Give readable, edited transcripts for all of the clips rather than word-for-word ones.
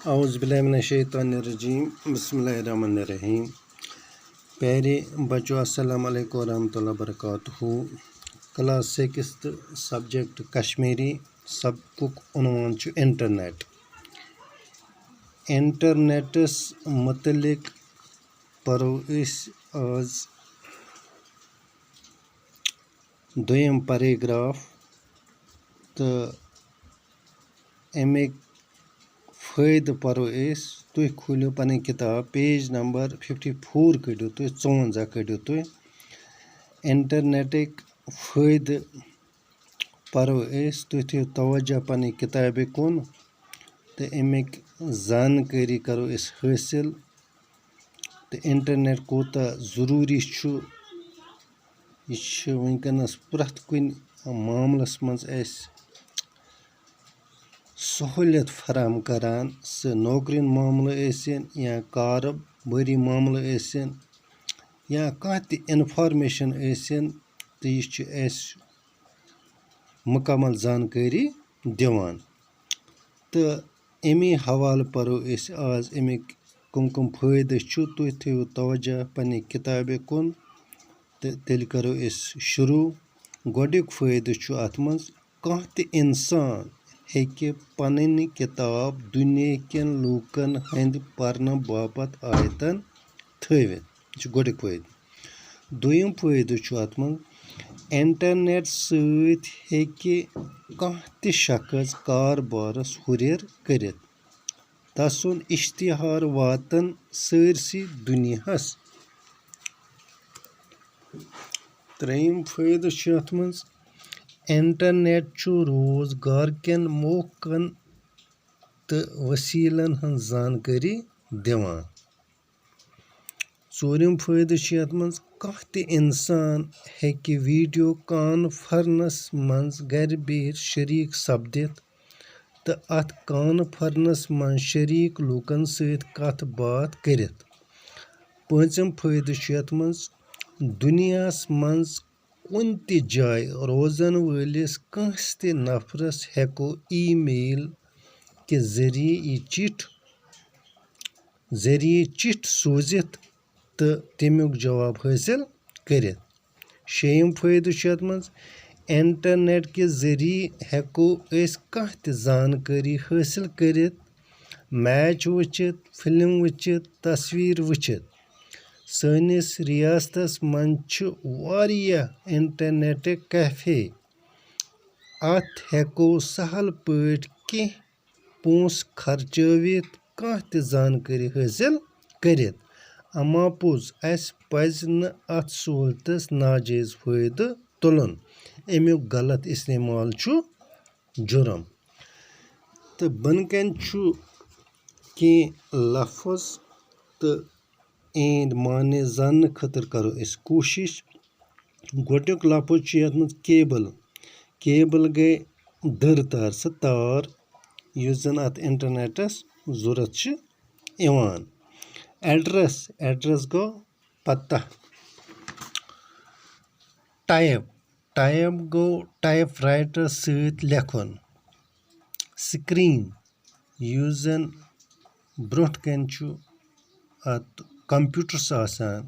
औज़ुबिल्लाहिमिनश्शैतानिर्रजीम बिस्मिल्लाहिर्रहमानिर्रहीम। प्यारे बच्चों, अस्सलाम वालेकुम रहमतुल्लाहि व बरकातुहू। क्लास 6 सब्जेक्ट कश्मीरी सबकुक उन्वान छु इंटरनेट। इंटरनेटस मुतलिक परो आज दोयम पैराग्राफ तो अमिक फ़ायदे परो तुम खोलो पन किताब पेज नंबर 54 कड़ो तुम 54 कड़ो तुम इंटरनेटिक फ़ायदे परो तुम थो तवज्जो पन किताब कुन तो अमिक जानकारी करो हासिल तो इंटरनेट कोता ज़रूरी छु यह वनकनस प्रथ कुन मामलस मज सहूलियत फराम करान सह नौकरी मामल या कारोबारी मामल या कह इन्फॉर्मेशन तो यह मुकम्मल जानकारी दिवान तो अमी हवाल परो आज अमिक कुम फ़ायदे छु तुम थो तवज्जो पन किताब कुन तो तेल करो शुरू। गोडुक फ़ायदे छु अत मज कह इंसान हेके पनन किताब दुनिया कन लूकन हंद परन बापत आयतन थवित गोडुक फ़ायदे। दोयम फ़ायदे छु अत मज इंटरनेट सहित हेके कह शख्स कारबारस हुरिर करित तसुन इश्तिहार वातन सरसी दुनियास। त्रेयम फ़ायदे छु अत मज इंटरनेट छु रोजगार कन मौकन तो वसीलन हंज जानकारी दिवान। चोरम फ़ायदे छु अत मज कह इंसान हेके वीडियो कॉन्फ्रेंस मज घर बिहित शरीक सपदित तो अत कॉन्फ्रेंस मज शरीक लूकन सहित कथ बात करित। पांचम फ़ायदे छु अत मज दुनियास मज कुन ति जाय रोजन वालिस कंस ति नफरस हेको ईमेल के जरिए चिट सोजित तो तमुक जवाब हासिल करित। शेयम फ़ायदे छु अत मज इंटरनेट के जरिए हेको कह जानकारी हासिल करित मैच वचित फिल्म वचित तस्वीर वचित। सनिस रियासतस मज छु वारिया इंटरनेट कैफे अत हेको सहल पट कह पोंस खर्चवित कह जानकारी हासिल करित। अमा पोज अस पज न अत सहूलतस नाजायज फ़ायदे तुलन अमुक गलत इस्तेमाल छु जुर्म। तो बनकन छु कि लफ्ज तो एंड माने जान खतर करो कोशिश। गोडुक लफ्ज छु यथ मज केबल। केबल गई दर तार सह तार युस जन अत इंटरनेटस जरूरत छु इवान। एड्रेस गो पता। टाइप गो टाइपराइटर सहित लेखन। स्क्रीन युस जन ब्रोट कन छु अत कंप्यूटर्स आसान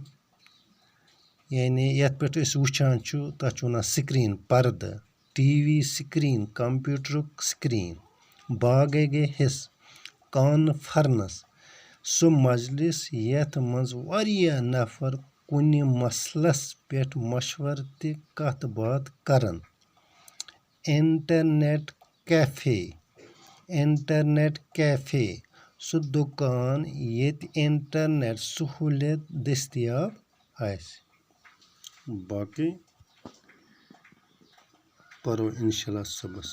यानी यथ पे वुचान छु तथ छु वनान स्क्रीन पर्दा। TV screen computer screen. बागे गए हिस कॉन्फ्रेंस सो मजलिस यथ मज वारिया नफर कुन मसलस पे मशवर ते कथ बात करन। इंटरनेट कैफे सो दुकान येत इंटरनेट सहूलियत दस्तियाब आसि। बाकी परो इंशाल्लाह सुबस।